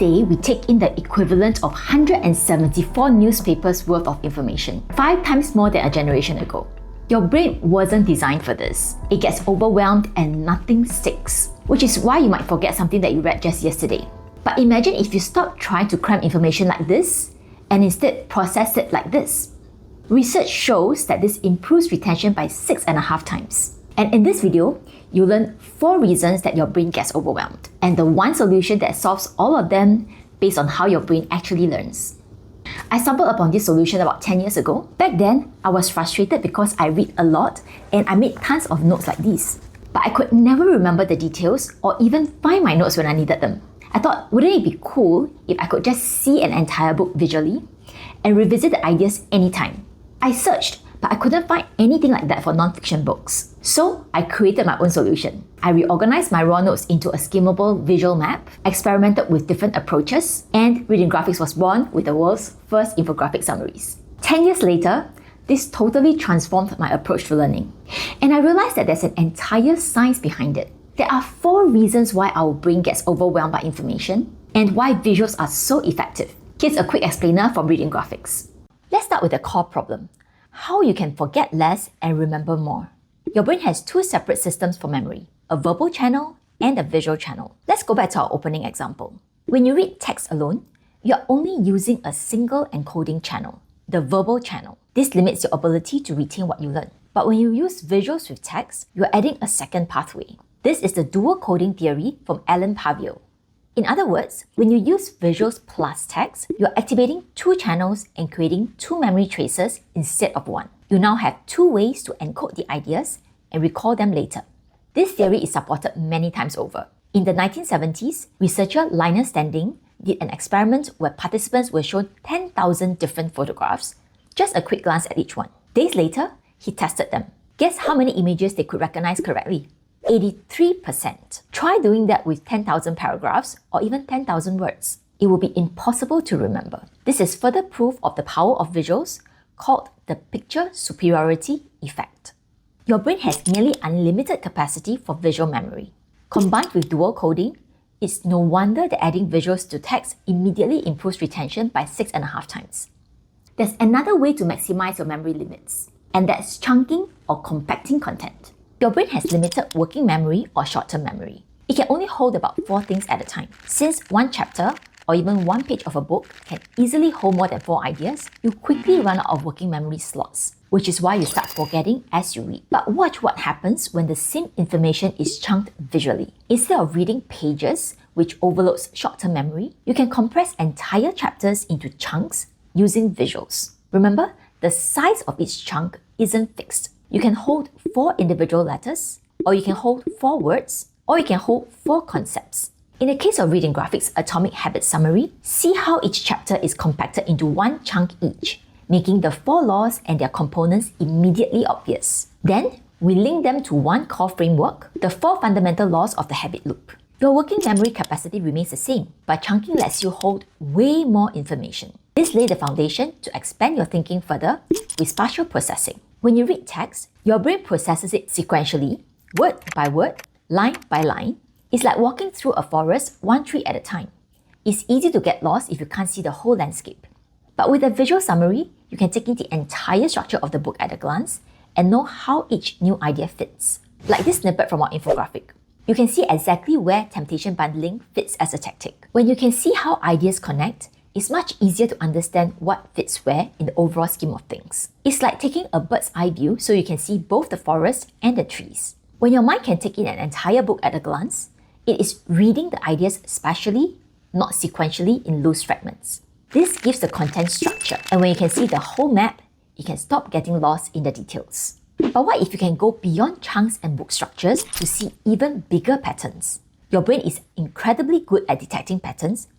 day, we take in the equivalent of 174 newspapers worth of information, 5 times more than a generation ago. Your brain wasn't designed for this. It gets overwhelmed and nothing sticks, which is why you might forget something that you read just yesterday. But imagine if you stop trying to cram information like this and instead process it like this. Research shows that this improves retention by 6.5 times. And in this video, you'll learn 4 reasons that your brain gets overwhelmed, and the one solution that solves all of them based on how your brain actually learns. I stumbled upon this solution about 10 years ago. Back then, I was frustrated because I read a lot and I made tons of notes like these. But I could never remember the details or even find my notes when I needed them. I thought, wouldn't it be cool if I could just see an entire book visually and revisit the ideas anytime? I searched, but I couldn't find anything like that for non-fiction books. So I created my own solution. I reorganized my raw notes into a skimmable visual map, experimented with different approaches, and Reading Graphics was born with the world's first infographic summaries. 10 years later, this totally transformed my approach to learning. And I realized that there's an entire science behind it. There are 4 reasons why our brain gets overwhelmed by information and why visuals are so effective. Here's a quick explainer from Reading Graphics. Let's start with the core problem: how you can forget less and remember more. Your brain has 2 separate systems for memory, a verbal channel and a visual channel. Let's go back to our opening example. When you read text alone, you're only using a single encoding channel, the verbal channel. This limits your ability to retain what you learn. But when you use visuals with text, you're adding a second pathway. This is the dual coding theory from Alan Pavio. In other words, when you use visuals plus text, you're activating 2 channels and creating 2 memory traces instead of 1. You now have 2 ways to encode the ideas and recall them later. This theory is supported many times over. In the 1970s, researcher Linus Standing did an experiment where participants were shown 10,000 different photographs, just a quick glance at each one. Days later, he tested them. Guess how many images they could recognize correctly? 83%. Try doing that with 10,000 paragraphs or even 10,000 words. It will be impossible to remember. This is further proof of the power of visuals, called the picture superiority effect. Your brain has nearly unlimited capacity for visual memory. Combined with dual coding, it's no wonder that adding visuals to text immediately improves retention by 6.5 times. There's another way to maximize your memory limits, and that's chunking or compacting content. Your brain has limited working memory or short-term memory. It can only hold about 4 things at a time. Since 1 chapter or even 1 page of a book can easily hold more than 4 ideas, you quickly run out of working memory slots, which is why you start forgetting as you read. But watch what happens when the same information is chunked visually. Instead of reading pages, which overloads short-term memory, you can compress entire chapters into chunks using visuals. Remember, the size of each chunk isn't fixed. You can hold 4 individual letters, or you can hold 4 words, or you can hold 4 concepts. In the case of Reading Graphics' Atomic Habits Summary, see how each chapter is compacted into 1 chunk each, making the 4 laws and their components immediately obvious. Then, we link them to 1 core framework, the 4 fundamental laws of the habit loop. Your working memory capacity remains the same, but chunking lets you hold way more information. This lays the foundation to expand your thinking further with spatial processing. When you read text, your brain processes it sequentially, word by word, line by line. It's like walking through a forest, 1 tree at a time. It's easy to get lost if you can't see the whole landscape. But with a visual summary, you can take in the entire structure of the book at a glance and know how each new idea fits. Like this snippet from our infographic. You can see exactly where temptation bundling fits as a tactic. When you can see how ideas connect, it's much easier to understand what fits where in the overall scheme of things. It's like taking a bird's eye view so you can see both the forest and the trees. When your mind can take in an entire book at a glance, it is reading the ideas spatially, not sequentially in loose fragments. This gives the content structure, and when you can see the whole map, you can stop getting lost in the details. But what if you can go beyond chunks and book structures to see even bigger patterns? Your brain is incredibly good at detecting patterns,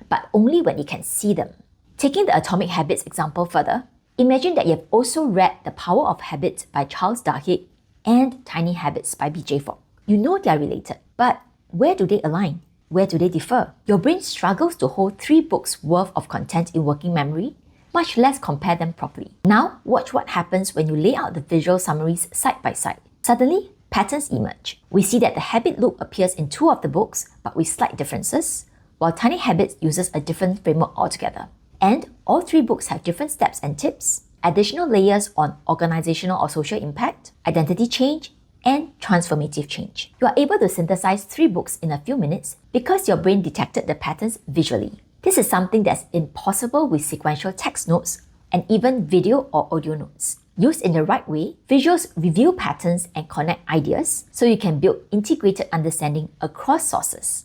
but only when it can see them. Taking the Atomic Habits example further, imagine that you have also read The Power of Habit by Charles Duhigg and Tiny Habits by B.J. Fogg. You know they are related, but where do they align? Where do they differ? Your brain struggles to hold 3 books worth of content in working memory, much less compare them properly. Now, watch what happens when you lay out the visual summaries side by side. Suddenly, patterns emerge. We see that the habit loop appears in 2 of the books, but with slight differences, while Tiny Habits uses a different framework altogether. And all 3 books have different steps and tips, additional layers on organizational or social impact, identity change, and transformative change. You are able to synthesize 3 books in a few minutes because your brain detected the patterns visually. This is something that's impossible with sequential text notes and even video or audio notes. Used in the right way, visuals reveal patterns and connect ideas so you can build integrated understanding across sources.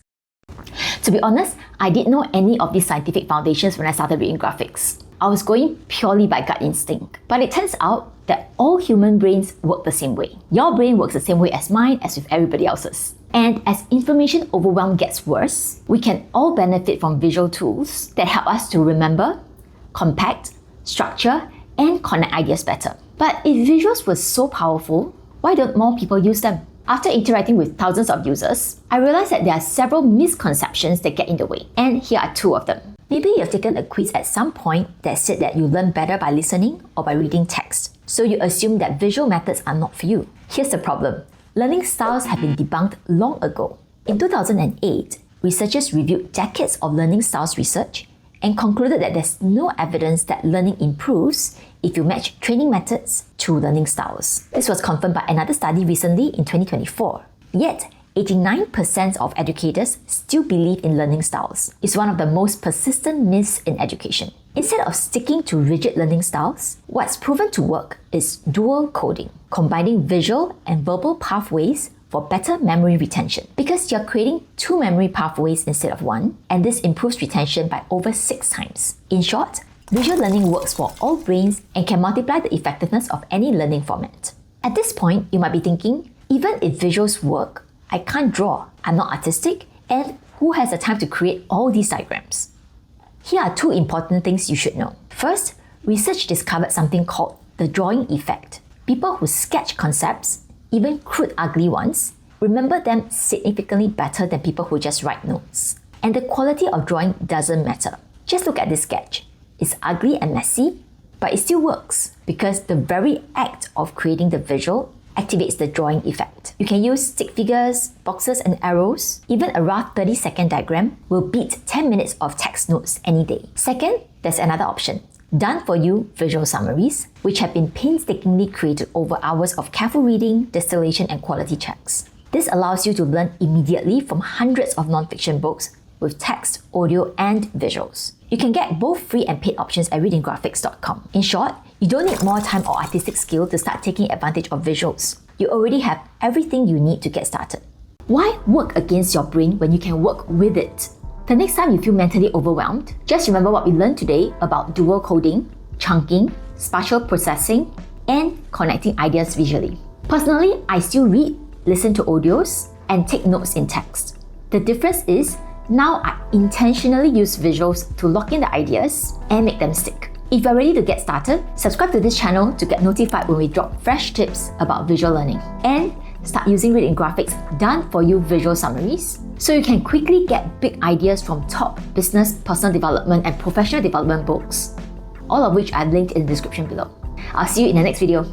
To be honest, I didn't know any of these scientific foundations when I started reading graphics. I was going purely by gut instinct. But it turns out that all human brains work the same way. Your brain works the same way as mine, as with everybody else's. And as information overwhelm gets worse, we can all benefit from visual tools that help us to remember, compact, structure, and connect ideas better. But if visuals were so powerful, why don't more people use them? After interacting with thousands of users, I realized that there are several misconceptions that get in the way, and here are 2 of them. Maybe you've taken a quiz at some point that said that you learn better by listening or by reading text, so you assume that visual methods are not for you. Here's the problem. Learning styles have been debunked long ago. In 2008, researchers reviewed decades of learning styles research and concluded that there's no evidence that learning improves if you match training methods to learning styles. This was confirmed by another study recently in 2024. Yet, 89% of educators still believe in learning styles. It's one of the most persistent myths in education. Instead of sticking to rigid learning styles, what's proven to work is dual coding, combining visual and verbal pathways for better memory retention. Because you're creating 2 memory pathways instead of 1, and this improves retention by over 6 times. In short, visual learning works for all brains and can multiply the effectiveness of any learning format. At this point, you might be thinking, even if visuals work, I can't draw, I'm not artistic, and who has the time to create all these diagrams? Here are 2 important things you should know. First, research discovered something called the drawing effect. People who sketch concepts, even crude ugly ones, remember them significantly better than people who just write notes. And the quality of drawing doesn't matter. Just look at this sketch. It's ugly and messy, but it still works because the very act of creating the visual activates the drawing effect. You can use stick figures, boxes and arrows. Even a rough 30-second diagram will beat 10 minutes of text notes any day. Second, there's another option. Done for you visual summaries, which have been painstakingly created over hours of careful reading, distillation and quality checks. This allows you to learn immediately from hundreds of non-fiction books with text, audio and visuals. You can get both free and paid options at readinggraphics.com. In short, you don't need more time or artistic skill to start taking advantage of visuals. You already have everything you need to get started. Why work against your brain when you can work with it? The next time you feel mentally overwhelmed, just remember what we learned today about dual coding, chunking, spatial processing, and connecting ideas visually. Personally, I still read, listen to audios, and take notes in text. The difference is, now I intentionally use visuals to lock in the ideas and make them stick. If you're ready to get started, subscribe to this channel to get notified when we drop fresh tips about visual learning. And start using Reading Graphics done for you visual summaries so you can quickly get big ideas from top business, personal development, and professional development books, all of which I've linked in the description below. I'll see you in the next video.